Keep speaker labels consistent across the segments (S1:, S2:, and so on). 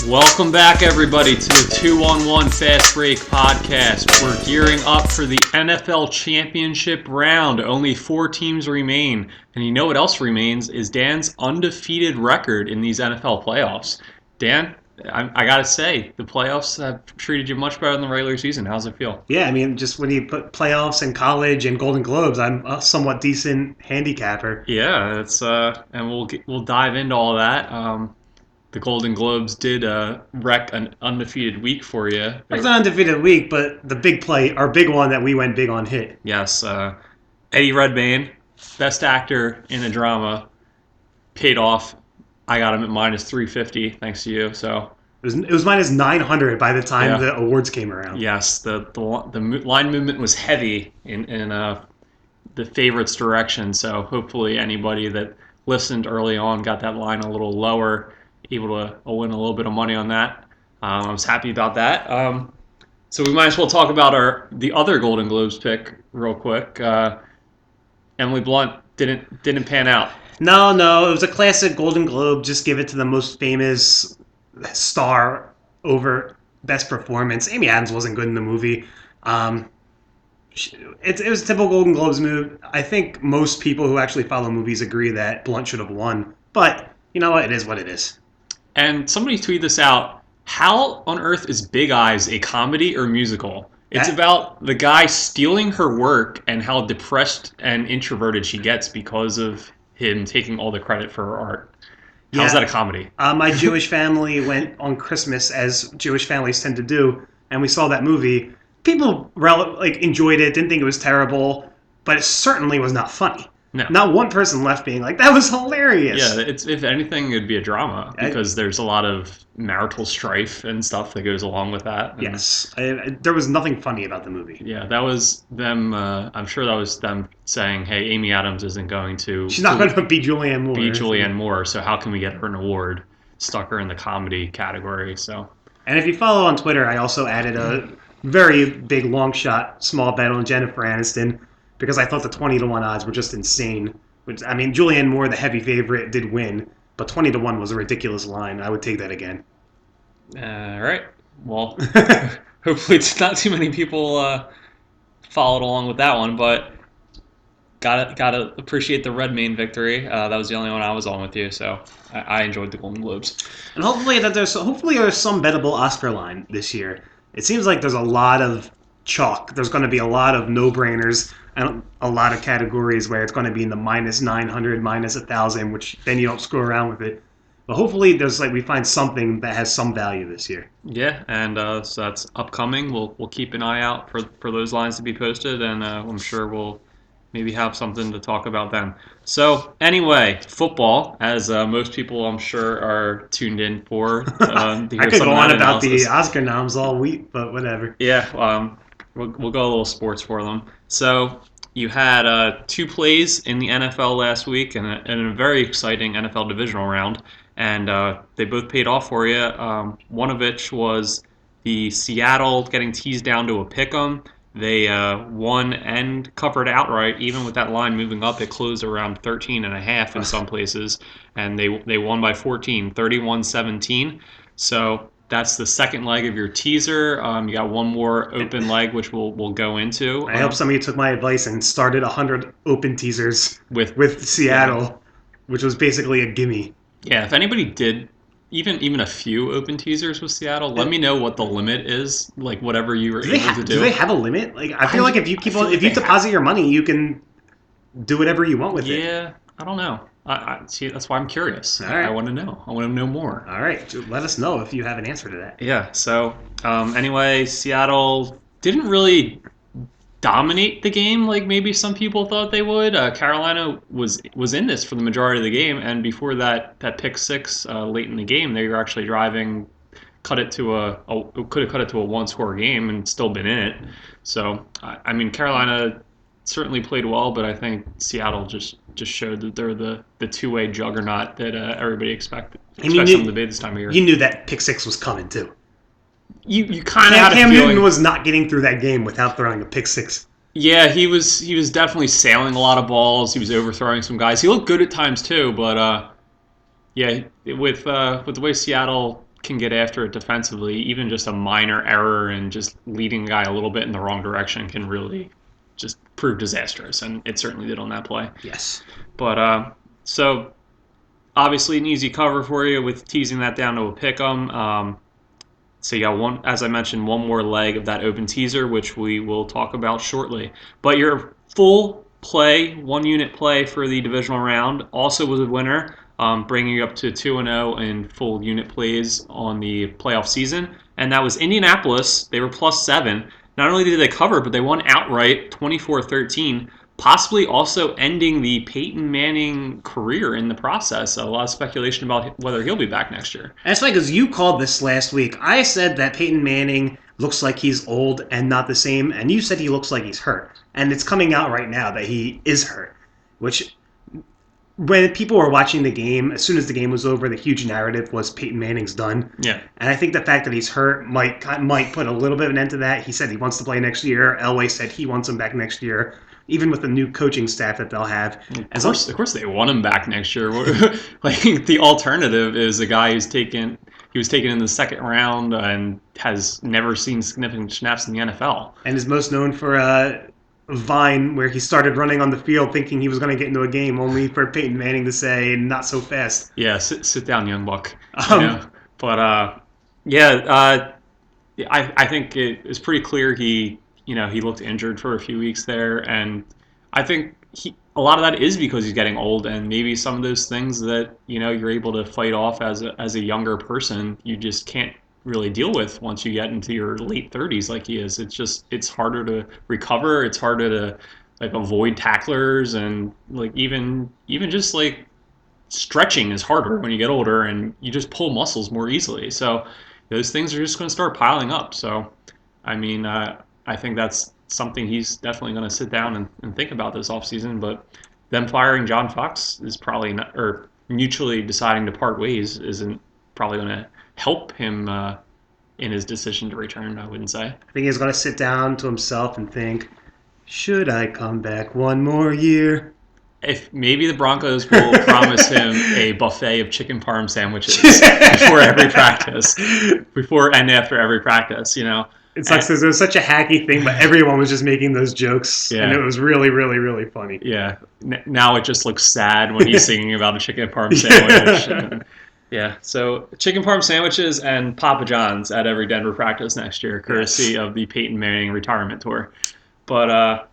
S1: Welcome back, everybody, to the 2-on-1 Fast Break podcast. We're gearing up for the NFL Championship round. Only 4 teams remain. And you know what else remains is Dan's undefeated record in these NFL playoffs. Dan, I got to say, the playoffs have treated you much better than the regular season. How's it feel?
S2: Yeah, I mean, just when you put playoffs and college and Golden Globes, I'm a somewhat decent handicapper.
S1: Yeah, it's and we'll dive into all that. The Golden Globes did wreck an undefeated week for you.
S2: It's an undefeated week, but the big play, our big one that we went big on hit.
S1: Yes, Eddie Redmayne, best actor in a drama, paid off. I got him at minus 350, thanks to you. So
S2: it was minus 900 by the time the awards came around.
S1: Yes, the line movement was heavy in the favorites' direction. So hopefully anybody that listened early on got that line a little lower, able to win a little bit of money on that. I was happy about that. So we might as well talk about the other Golden Globes pick real quick. Emily Blunt didn't pan out.
S2: No, it was a classic Golden Globe. Just give it to the most famous star over best performance. Amy Adams wasn't good in the movie. It was a typical Golden Globes move. I think most people who actually follow movies agree that Blunt should have won. But you know what? It is what it is.
S1: And somebody tweeted this out. How on earth is Big Eyes a comedy or musical? It's about the guy stealing her work and how depressed and introverted she gets because of him taking all the credit for her art. How's that a comedy?
S2: My Jewish family went on Christmas, as Jewish families tend to do, and we saw that movie. People enjoyed it, didn't think it was terrible, but it certainly was not funny.
S1: No.
S2: Not one person left being like, that was hilarious.
S1: Yeah, if anything, it'd be a drama because there's a lot of marital strife and stuff that goes along with that. And
S2: yes. There was nothing funny about the movie.
S1: Yeah, that was them. I'm sure that was them saying, hey, Amy Adams isn't going to...
S2: She's not going to be Julianne Moore.
S1: Be Julianne Moore, so how can we get her an award? Stuck her in the comedy category, so...
S2: And if you follow on Twitter, I also added a very big long shot small bet on Jennifer Aniston, because I thought the 20-1 odds were just insane. I mean, Julianne Moore, the heavy favorite, did win, but 20-1 was a ridiculous line. I would take that again.
S1: All right. Well, hopefully it's not too many people followed along with that one, but gotta appreciate the Redmayne victory. That was the only one I was on with you, so I enjoyed the Golden Globes.
S2: And hopefully there's some bettable Oscar line this year. It seems like there's a lot of chalk. There's going to be a lot of no-brainers and a lot of categories where it's going to be in the minus 900, minus 1,000, which then you don't screw around with it. But hopefully we find something that has some value this year.
S1: Yeah, and so that's upcoming. We'll keep an eye out for those lines to be posted, and I'm sure we'll maybe have something to talk about then. So anyway, football, as most people I'm sure are tuned in for.
S2: I could go on about the Oscar noms all week, but whatever.
S1: Yeah, we'll go a little sports for them. So you had 2 plays in the NFL last week and a very exciting NFL divisional round, and they both paid off for you. One of which was the Seattle getting teased down to a pick'em. They won and covered outright, even with that line moving up. It closed around 13.5 in some places, and they won by 14, 31-17. So that's the second leg of your teaser. You got one more open leg, which we'll go into.
S2: I hope somebody took my advice and started 100 open teasers with Seattle, which was basically a gimme.
S1: Yeah, if anybody did even a few open teasers with Seattle, let me know what the limit is, like whatever you were able to do.
S2: Do they have a limit? Like I feel like if you deposit your money, you can do whatever you want with it.
S1: Yeah, I don't know. I see. That's why I'm curious.
S2: All right.
S1: I want to know. I want to know more.
S2: All right, let us know if you have an answer to that.
S1: Yeah. So anyway, Seattle didn't really dominate the game like maybe some people thought they would. Carolina was in this for the majority of the game, and before that pick six late in the game, they were actually driving, could have cut it to a 1-score game and still been in it. So I mean, Carolina certainly played well, but I think Seattle just showed that they're the two-way juggernaut that everybody expects them to be this time of year.
S2: You knew that pick six was coming too.
S1: You kind of had a
S2: Cam
S1: feeling.
S2: Newton was not getting through that game without throwing a pick six.
S1: Yeah, he was definitely sailing a lot of balls. He was overthrowing some guys. He looked good at times too, but with the way Seattle can get after it defensively, even just a minor error and just leading a guy a little bit in the wrong direction can really just prove disastrous, and it certainly did on that play.
S2: Yes.
S1: But so obviously an easy cover for you with teasing that down to a pick 'em. So you got one, as I mentioned, one more leg of that open teaser, which we will talk about shortly. But your full play, 1 unit play for the divisional round, also was a winner, bringing you up to 2-0 in full unit plays on the playoff season. And that was Indianapolis. They were +7. Not only did they cover, but they won outright, 24-13. Possibly also ending the Peyton Manning career in the process. A lot of speculation about whether he'll be back next year.
S2: That's funny because you called this last week. I said that Peyton Manning looks like he's old and not the same, and you said he looks like he's hurt. And it's coming out right now that he is hurt, which when people were watching the game, as soon as the game was over, the huge narrative was Peyton Manning's done.
S1: Yeah.
S2: And I think the fact that he's hurt might put a little bit of an end to that. He said he wants to play next year. Elway said he wants him back next year, even with the new coaching staff that they'll have.
S1: Of course they want him back next year. Like the alternative is a guy he was taken in the second round and has never seen significant snaps in the NFL.
S2: And is most known for Vine, where he started running on the field thinking he was going to get into a game, only for Peyton Manning to say, not so fast.
S1: Yeah, sit down, young buck. But I think it was pretty clear he looked injured for a few weeks there, and I think a lot of that is because he's getting old, and maybe some of those things that you're able to fight off as a younger person, you just can't really deal with once you get into your late 30s like he is. It's harder to recover. It's harder to avoid tacklers, and even just stretching is harder when you get older, and you just pull muscles more easily. So those things are just going to start piling up. So I mean, I think that's something he's definitely going to sit down and think about this offseason. But them firing John Fox is probably not, or mutually deciding to part ways isn't probably going to help him in his decision to return, I wouldn't say.
S2: I think he's going to sit down to himself and think, should I come back one more year?
S1: If maybe the Broncos will promise him a buffet of chicken parm sandwiches before every practice, before and after every practice,
S2: It sucks because it was such a hacky thing, but everyone was just making those jokes, and it was really, really, really funny.
S1: Yeah. Now it just looks sad when he's singing about a chicken parm sandwich. Yeah, so chicken parm sandwiches and Papa John's at every Denver practice next year, courtesy of the Peyton Manning retirement tour. But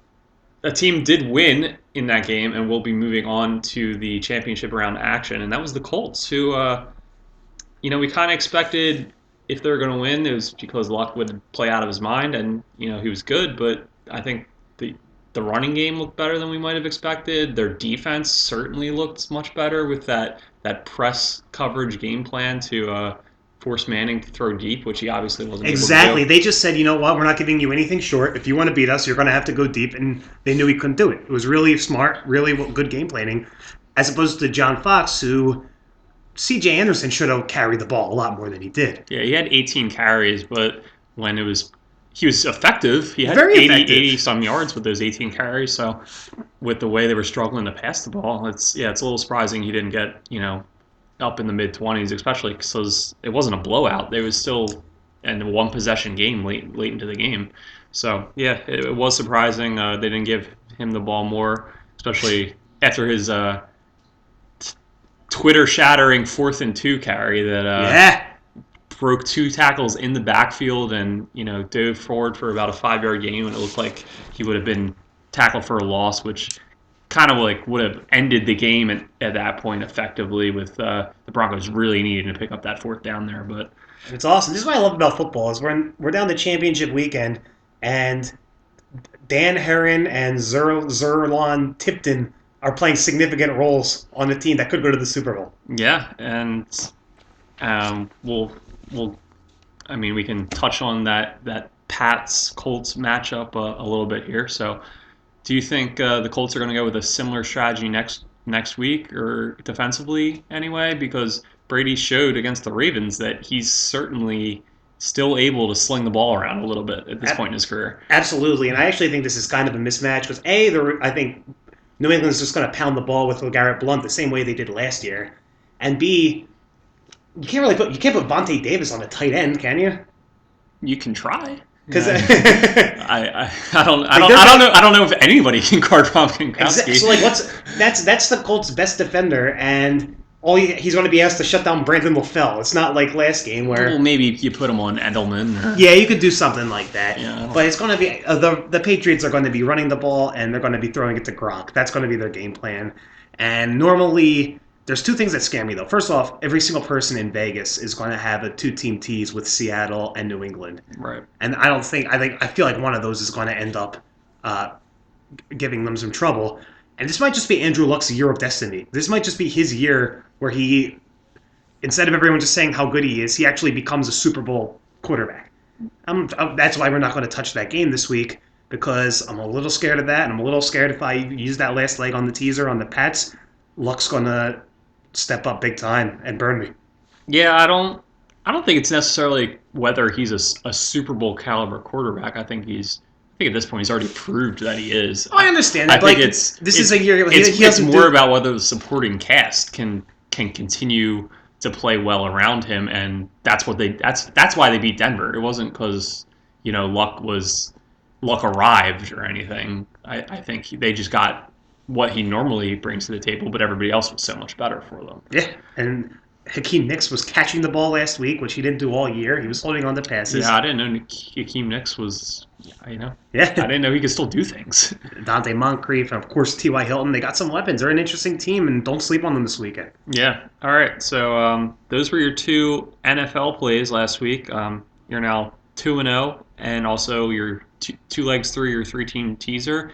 S1: a team did win in that game and will be moving on to the championship round action, and that was the Colts, who, we kind of expected if they were going to win, it was because Luck would play out of his mind, and he was good. But I think the running game looked better than we might have expected. Their defense certainly looked much better with that press coverage game plan to force Manning to throw deep, which he obviously wasn't
S2: exactly.
S1: able to do.
S2: They just said, you know what, we're not giving you anything short. If you want to beat us, you're going to have to go deep, and they knew he couldn't do it. It was really smart, really good game planning, as opposed to John Fox, who C.J. Anderson should have carried the ball a lot more than he did.
S1: Yeah, he had 18 carries, but when he was effective. He had
S2: Very
S1: 80 some yards with those 18 carries. So with the way they were struggling to pass the ball, it's a little surprising he didn't get up in the mid-20s, especially because it wasn't a blowout. They was still in a one-possession game late into the game. So yeah, it was surprising they didn't give him the ball more, especially after his Twitter-shattering 4th and 2 carry that broke 2 tackles in the backfield and dove forward for about a 5-yard gain when it looked like he would have been tackled for a loss, which kind of would have ended the game at that point effectively, with the Broncos really needing to pick up that 4th down there. But
S2: it's awesome. This is what I love about football is we're down the championship weekend, and Dan Herron and Zerlon Tipton are playing significant roles on the team that could go to the Super Bowl.
S1: Yeah, and we can touch on that Pats-Colts matchup a little bit here. So do you think the Colts are going to go with a similar strategy next week, or defensively anyway? Because Brady showed against the Ravens that he's certainly still able to sling the ball around a little bit at this point in his career.
S2: Absolutely, and I actually think this is kind of a mismatch because I think New England's just going to pound the ball with LeGarrette Blount the same way they did last year, and B, you can't put Vontae Davis on a tight end, can you?
S1: You can try.
S2: Because
S1: Yeah.
S2: like
S1: I don't know if anybody can guard Rob
S2: exactly.
S1: Gronkowski.
S2: So like, that's the Colts' best defender, and he's going to be asked to shut down Brandon LaFell. It's not like last game
S1: Well,
S2: where
S1: maybe you put him on Edelman. Or,
S2: yeah, you could do something like that.
S1: yeah,
S2: But it's going to be the Patriots are going to be running the ball and they're going to be throwing it to Gronk. That's going to be their game plan. And normally, there's two things that scare me though. First off, every single person in Vegas is going to have a two-team tease with Seattle and New England.
S1: right.
S2: And I feel like one of those is going to end up uh, giving them some trouble. And this might just be Andrew Luck's year of destiny. This might just be his year where he, instead of everyone just saying how good he is, he actually becomes a Super Bowl quarterback. That's why we're not going to touch that game this week, because I'm a little scared of that, and I'm a little scared if I use that last leg on the teaser on the Pats, Luck's going to step up big time and burn me.
S1: Yeah, I don't think it's necessarily whether he's a Super Bowl caliber quarterback. I think at this point he's already proved that he is.
S2: Oh, I understand
S1: I
S2: that.
S1: think
S2: Like, this is a year
S1: it's more about whether the supporting cast can continue to play well around him, and that's why they beat Denver. It wasn't because Luck arrived or anything. I think they just got what he normally brings to the table, but everybody else was so much better for them.
S2: Yeah, and Hakeem Nicks was catching the ball last week, which he didn't do all year. He was holding on to passes.
S1: Yeah, I didn't know Hakeem Nicks was. I
S2: Yeah,
S1: didn't know he could still do things.
S2: Dante Moncrief, and of course T.Y. Hilton. They got some weapons. They're an interesting team, and don't sleep on them this weekend.
S1: Yeah. All right. So those were your two NFL plays last week. You're now 2-0, and also your two legs through your three-team teaser.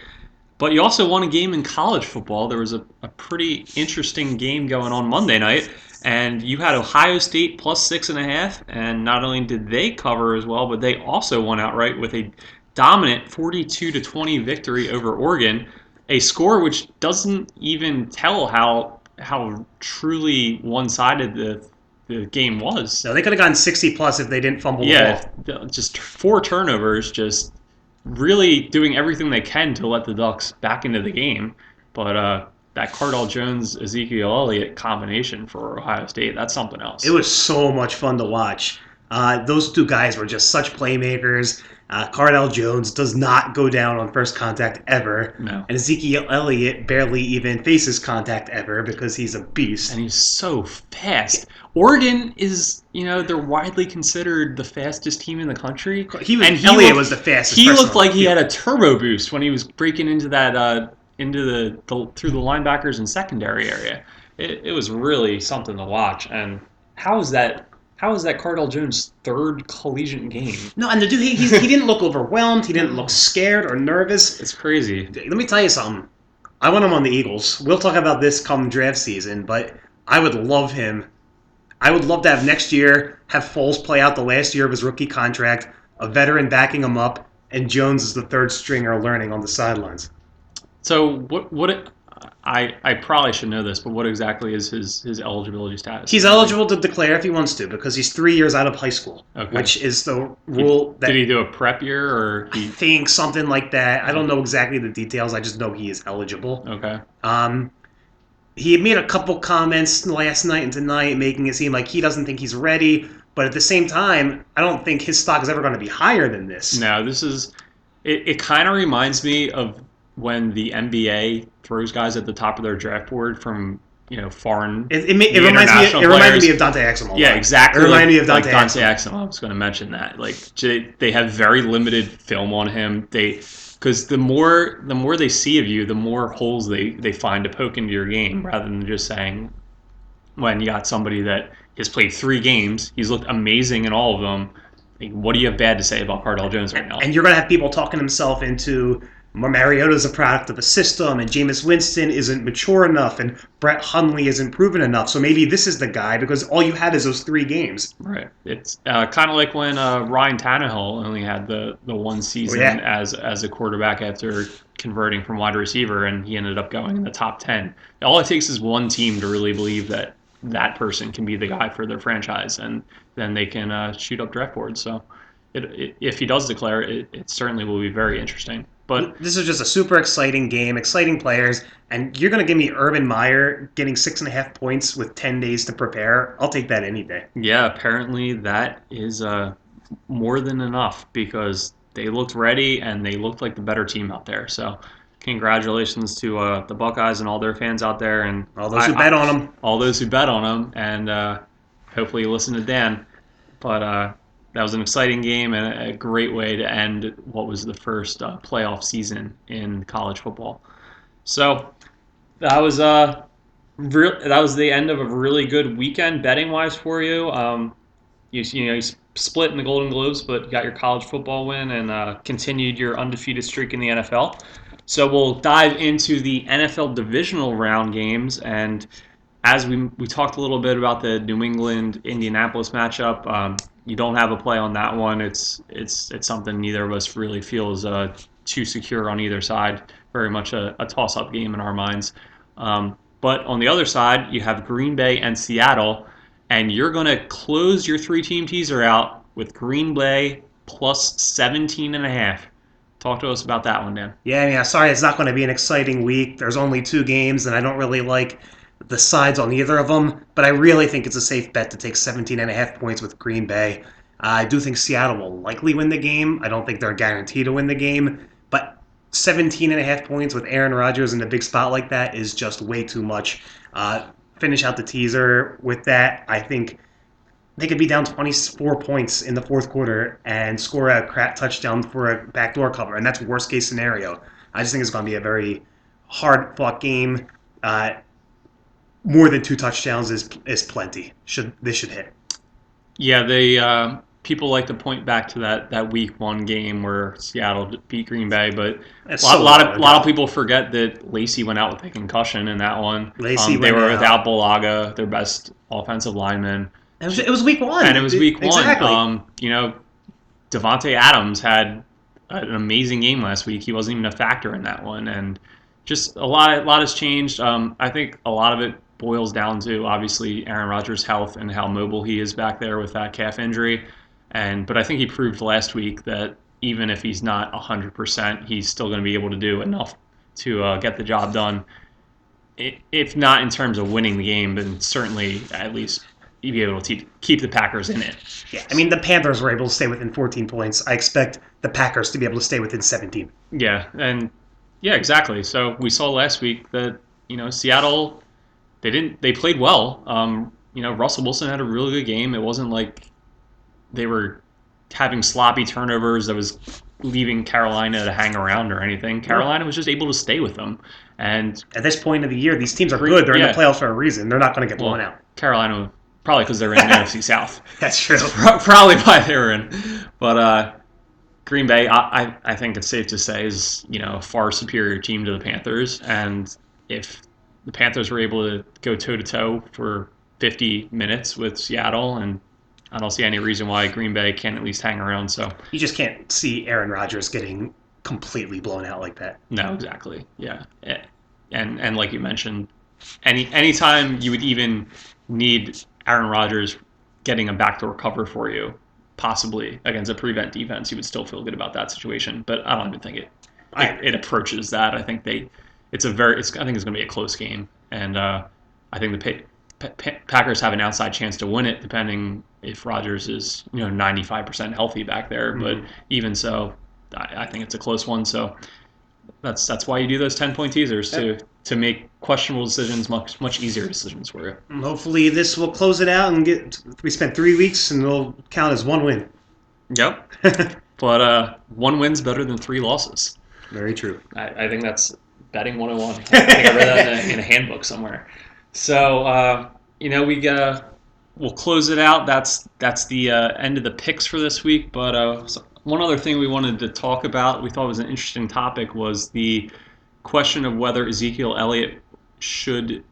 S1: But you also won a game in college football. There was a pretty interesting game going on Monday night, and you had Ohio State plus 6.5. And not only did they cover as well, but they also won outright with a dominant 42-20 victory over Oregon, a score which doesn't even tell how truly one-sided the game was.
S2: No, they could have gone 60 plus if they didn't fumble
S1: Yeah,
S2: the ball.
S1: just 4 turnovers, just really doing everything they can to let the Ducks back into the game. But that Cardell Jones Ezekiel Elliott combination for Ohio State, that's something else.
S2: It was so much fun to watch. Those two guys were just such playmakers. Cardell Jones does not go down on first contact ever.
S1: No.
S2: And Ezekiel Elliott barely even faces contact ever because he's a beast.
S1: And he's so fast. Oregon is, they're widely considered the fastest team in the country.
S2: Elliott was the fastest.
S1: He looked like he had a turbo boost when he was breaking into that through the linebackers and secondary area. It was really something to watch. And how is that Cardell Jones' third collegiate game?
S2: No, and the dude, he didn't look overwhelmed. He didn't look scared or nervous.
S1: It's crazy.
S2: Let me tell you something. I want him on the Eagles. We'll talk about this come draft season, but I would love him. I would love to have next year, have Foles play out the last year of his rookie contract, a veteran backing him up, and Jones is the third stringer learning on the sidelines.
S1: So I probably should know this, but what exactly is his eligibility status?
S2: He's eligible to declare if he wants to because he's 3 years out of high school, which is the rule.
S1: Did he do a prep year or?
S2: I think something like that. I don't know exactly the details. I just know he is eligible.
S1: Okay.
S2: He made a couple comments last night and tonight making it seem like he doesn't think he's ready, but at the same time, I don't think his stock is ever going to be higher than this.
S1: No, this is. It kind of reminds me of when the NBA throws guys at the top of their draft board from foreign.
S2: It reminds me of Dante Exum.
S1: Yeah, exactly.
S2: It reminded me of Dante
S1: Exum. I was going to mention that. Like they have very limited film on him. Because the more they see of you, the more holes they find to poke into your game, rather than just saying, when you got somebody that has played 3 games, he's looked amazing in all of them. Like, what do you have bad to say about Cardell Jones right now?
S2: And you're going to have people talking himself into Mariota's a product of a system, and Jameis Winston isn't mature enough, and Brett Hundley isn't proven enough. So maybe this is the guy because all you had is those 3 games.
S1: Right. It's kind of like when Ryan Tannehill only had the one season as a quarterback after converting from wide receiver, and he ended up going in the top 10. All it takes is one team to really believe that person can be the guy for their franchise, and then they can shoot up draft boards. So if he does declare, it certainly will be very interesting. But
S2: This is just a super exciting game, exciting players, and you're going to give me Urban Meyer getting 6.5 points with 10 days to prepare. I'll take that any day.
S1: yeah, apparently that is more than enough because they looked ready and they looked like the better team out there. So, congratulations to the Buckeyes and all their fans out there, and
S2: All those who bet on them.
S1: all those who bet on them, and hopefully you listen to Dan. But that was an exciting game and a great way to end what was the first playoff season in college football. So that was that was the end of a really good weekend betting wise for you. You split in the Golden Globes, but you got your college football win and continued your undefeated streak in the NFL. So we'll dive into the NFL divisional round games, and as we talked a little bit about the New England Indianapolis matchup, you don't have a play on that one. It's something neither of us really feels too secure on either side. Very much a toss up game in our minds. But on the other side, you have Green Bay and Seattle, and you're going to close your 3-team teaser out with Green Bay plus 17.5. Talk to us about that one, Dan.
S2: Yeah. Sorry, it's not going to be an exciting week. There's only 2 games, and I don't really like the sides on either of them. But I really think it's a safe bet to take 17.5 points with Green Bay. I do think Seattle will likely win the game. I don't think they're guaranteed to win the game. But 17.5 points with Aaron Rodgers in a big spot like that is just way too much. Finish out the teaser with that. I think they could be down 24 points in the fourth quarter and score a crap touchdown for a backdoor cover, and that's worst case scenario. I just think it's going to be a very hard fought game. More than 2 touchdowns is plenty. This should hit.
S1: Yeah, they people like to point back to that week 1 game where Seattle beat Green Bay, but
S2: That's
S1: a
S2: so
S1: lot of people forget that Lacey went out with a concussion in that one. They were without Bulaga, their best offensive lineman.
S2: It was week 1.
S1: And it was week 1.
S2: Exactly.
S1: Devontae Adams had an amazing game last week. He wasn't even a factor in that one, and just a lot has changed. I think a lot of it boils down to obviously Aaron Rodgers' health and how mobile he is back there with that calf injury. But I think he proved last week that even if he's not 100%, he's still going to be able to do enough to get the job done. If not in terms of winning the game, then certainly at least be able to keep the Packers in it.
S2: Yeah, I mean, the Panthers were able to stay within 14 points. I expect the Packers to be able to stay within 17.
S1: Yeah, exactly. So we saw last week that Seattle, they played well. Russell Wilson had a really good game. It wasn't like they were having sloppy turnovers that was leaving Carolina to hang around or anything. Carolina was just able to stay with them. And
S2: at this point of the year, these teams are good. They're in the playoffs for a reason. They're not going to get blown out.
S1: Carolina, probably because they're in the NFC South.
S2: That's true.
S1: Probably why they were in. But Green Bay, I think it's safe to say, is a far superior team to the Panthers. And if the Panthers were able to go toe-to-toe for 50 minutes with Seattle, and I don't see any reason why Green Bay can't at least hang around. So
S2: you just can't see Aaron Rodgers getting completely blown out like that.
S1: No, exactly. Yeah, and like you mentioned, anytime you would even need Aaron Rodgers getting a backdoor cover for you, possibly against a prevent defense, you would still feel good about that situation. But I don't even think it approaches that. I think I think it's going to be a close game, and I think the Packers have an outside chance to win it, depending if Rodgers is 95% healthy back there. Mm-hmm. But even so, I think it's a close one. So that's why you do those 10-point teasers to make questionable decisions much easier decisions for you.
S2: And hopefully this will close it out and we spent 3 weeks and it'll count as 1 win.
S1: Yep. But 1 win's better than 3 losses.
S2: Very true.
S1: I think that's betting 101. I think I read that in a handbook somewhere. So we'll close it out. That's the end of the picks for this week. But one other thing we wanted to talk about, we thought was an interesting topic, was the question of whether Ezekiel Elliott should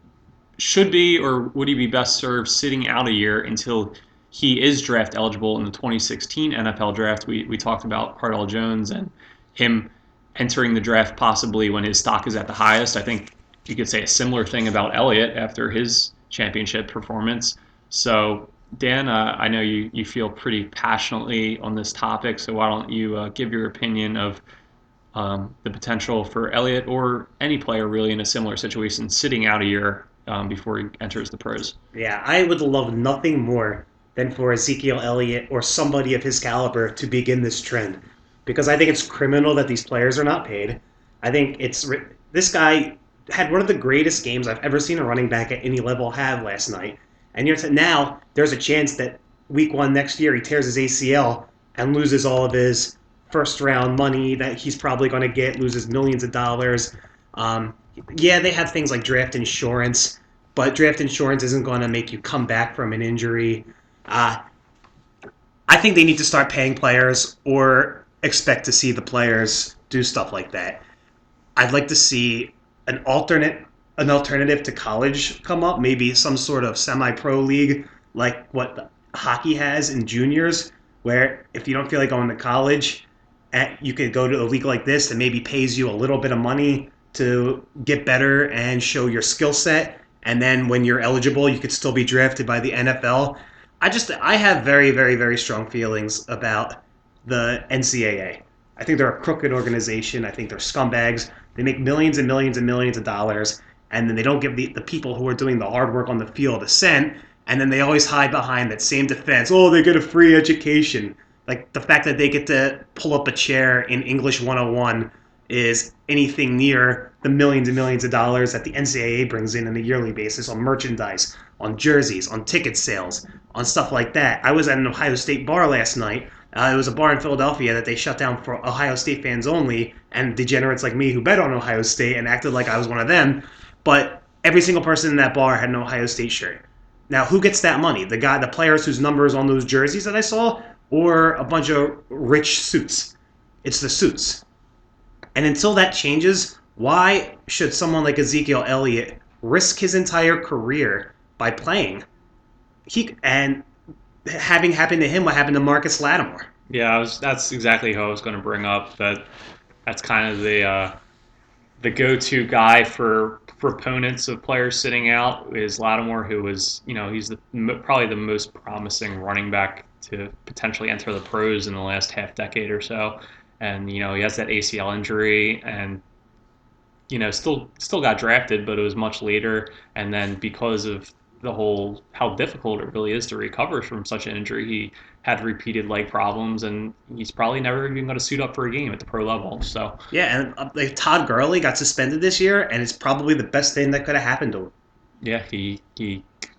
S1: be or would he be best served sitting out a year until he is draft eligible in the 2016 NFL draft. We talked about Cardell Jones and him entering the draft possibly when his stock is at the highest. I think you could say a similar thing about Elliott after his championship performance. So, Dan, I know you feel pretty passionately on this topic, so why don't you give your opinion of the potential for Elliott or any player really in a similar situation sitting out a year before he enters the pros.
S2: Yeah, I would love nothing more than for Ezekiel Elliott or somebody of his caliber to begin this trend, because I think it's criminal that these players are not paid. I think this guy had one of the greatest games I've ever seen a running back at any level have last night, and now there's a chance that week one next year he tears his ACL and loses all of his first round money that he's probably going to get, loses millions of dollars. Yeah, they have things like draft insurance, but draft insurance isn't going to make you come back from an injury. Uh, I think they need to start paying players or expect to see the players do stuff like that. I'd like to see an alternative to college come up, maybe some sort of semi-pro league like what hockey has in juniors, where if you don't feel like going to college, you could go to a league like this that maybe pays you a little bit of money to get better and show your skill set. And then when you're eligible, you could still be drafted by the NFL. I have very, very, very strong feelings about the NCAA. I think they're a crooked organization. I think they're scumbags. They make millions and millions and millions of dollars, and then they don't give the people who are doing the hard work on the field a cent, and then they always hide behind that same defense. Oh, they get a free education. Like the fact that they get to pull up a chair in English 101 is anything near the millions and millions of dollars that the NCAA brings in a yearly basis on merchandise, on jerseys, on ticket sales, on stuff like that. I was at an Ohio State bar last night. It was a bar in Philadelphia that they shut down for Ohio State fans only, and degenerates like me who bet on Ohio State and acted like I was one of them. But every single person in that bar had an Ohio State shirt. Now, who gets that money? The players whose numbers on those jerseys that I saw, or a bunch of rich suits? It's the suits. And until that changes, why should someone like Ezekiel Elliott risk his entire career by playing? And having happened to him what happened to Marcus Lattimore.
S1: Yeah, that's exactly who I was going to bring up. That's kind of the go-to guy for proponents of players sitting out is Lattimore, who was, he's probably the most promising running back to potentially enter the pros in the last half decade or so. And he has that ACL injury, and still got drafted, but it was much later. And then because of the whole how difficult it really is to recover from such an injury, he had repeated leg problems, and he's probably never even going to suit up for a game at the pro level. So
S2: yeah, and like Todd Gurley got suspended this year, and it's probably the best thing that could have happened to him.
S1: Yeah, he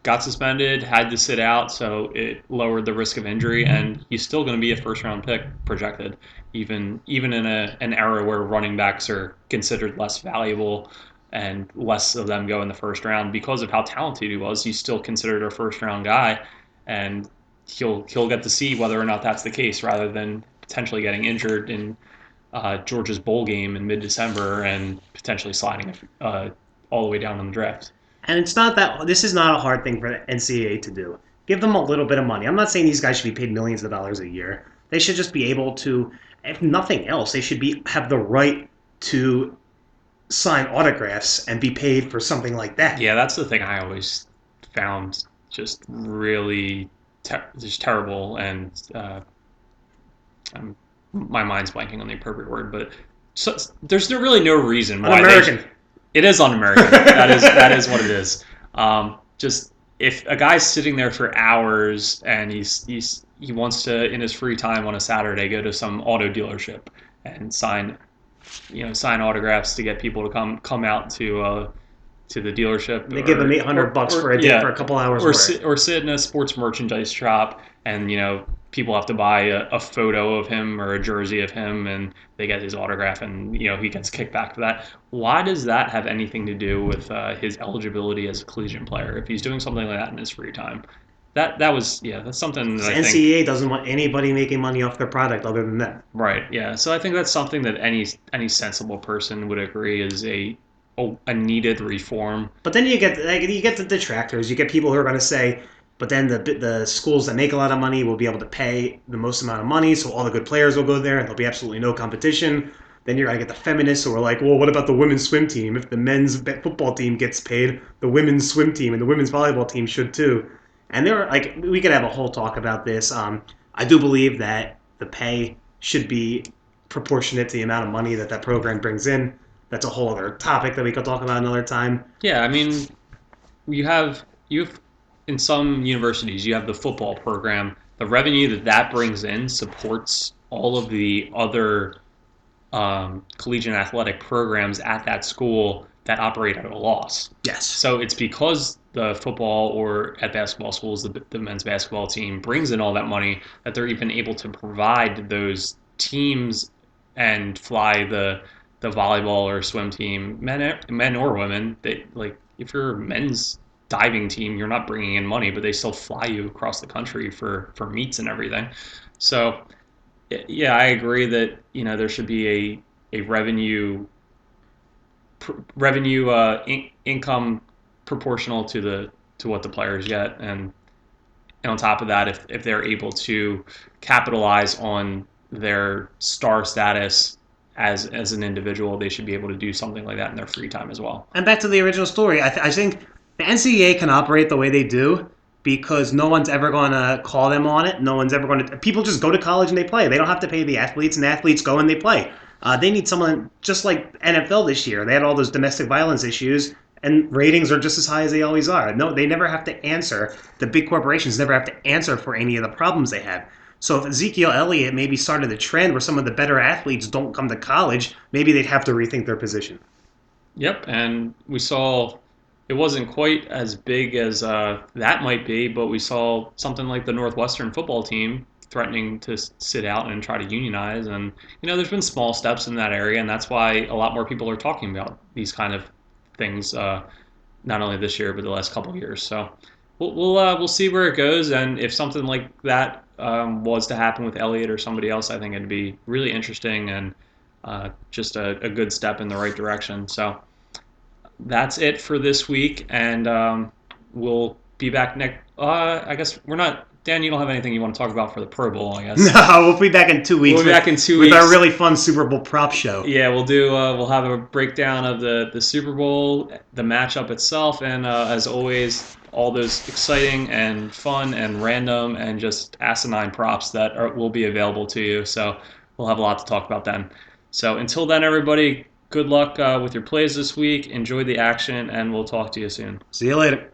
S1: got suspended, had to sit out, so it lowered the risk of injury, and he's still going to be a first-round pick projected, even in an era where running backs are considered less valuable and less of them go in the first round because of how talented he was. He's still considered a first-round guy, and he'll get to see whether or not that's the case, rather than potentially getting injured in Georgia's bowl game in mid-December and potentially sliding all the way down on the draft.
S2: And this is not a hard thing for the NCAA to do. Give them a little bit of money. I'm not saying these guys should be paid millions of dollars a year. They should just be able to, if nothing else, they should have the right to sign autographs and be paid for something like that.
S1: Yeah, that's the thing I always found just really just terrible, and my mind's blanking on the appropriate word, but there's really no reason why
S2: Un-American.
S1: It is un-American. that is what it is. Just if a guy's sitting there for hours and he wants to, in his free time on a Saturday, go to some auto dealership and sign autographs to get people to come out to the dealership.
S2: They give him $800 for a day for a couple hours.
S1: Or sit in a sports merchandise shop, and people have to buy a photo of him or a jersey of him, and they get his autograph, and he gets kicked back for that. Why does that have anything to do with his eligibility as a collegiate player if he's doing something like that in his free time? That's something that I think
S2: NCAA doesn't want anybody making money off their product other than them.
S1: Right. Yeah. So I think that's something that any sensible person would agree is a needed reform.
S2: But then you get the detractors. You get people who are going to say, but then the schools that make a lot of money will be able to pay the most amount of money, so all the good players will go there, and there'll be absolutely no competition. Then you're going to get the feminists who are like, well, what about the women's swim team? If the men's football team gets paid, the women's swim team and the women's volleyball team should too. And we could have a whole talk about this. I do believe that the pay should be proportionate to the amount of money that that program brings in. That's a whole other topic that we could talk about another time.
S1: Yeah, I mean, you have in some universities you have the football program. The revenue that brings in supports all of the other collegiate athletic programs at that school that operate at a loss.
S2: Yes.
S1: So it's because the football or at basketball schools, the men's basketball team brings in all that money that they're even able to provide those teams and fly the volleyball or swim team, men or women. They like if you're a men's diving team, you're not bringing in money, but they still fly you across the country for meets and everything. So yeah, I agree that there should be a revenue income proportional to what the players get, and on top of that, if they're able to capitalize on their star status as an individual, they should be able to do something like that in their free time as well.
S2: And back to the original story, I think the NCAA can operate the way they do because no one's ever going to call them on it. No one's ever going to. People just go to college and they play. They don't have to pay the athletes, and the athletes go and they play. They need someone just like NFL this year. They had all those domestic violence issues, and ratings are just as high as they always are. No, they never have to answer. The big corporations never have to answer for any of the problems they have. So if Ezekiel Elliott maybe started a trend where some of the better athletes don't come to college, maybe they'd have to rethink their position.
S1: Yep, and we saw it wasn't quite as big as that might be, but we saw something like the Northwestern football team threatening to sit out and try to unionize. And there's been small steps in that area, and that's why a lot more people are talking about these kind of things, not only this year but the last couple of years. So we'll see where it goes, and if something like that was to happen with Elliott or somebody else, I think it'd be really interesting and just a good step in the right direction. So that's it for this week, and we'll be back next. I guess we're not. Dan, you don't have anything you want to talk about for the Pro Bowl, I guess.
S2: No, we'll be back in 2 weeks.
S1: We'll be back in 2
S2: with
S1: weeks
S2: our really fun Super Bowl prop show.
S1: Yeah, we'll do. We'll have a breakdown of the Super Bowl, the matchup itself, and as always, all those exciting and fun and random and just asinine props that will be available to you. So we'll have a lot to talk about then. So until then, everybody, good luck with your plays this week. Enjoy the action, and we'll talk to you soon.
S2: See you later.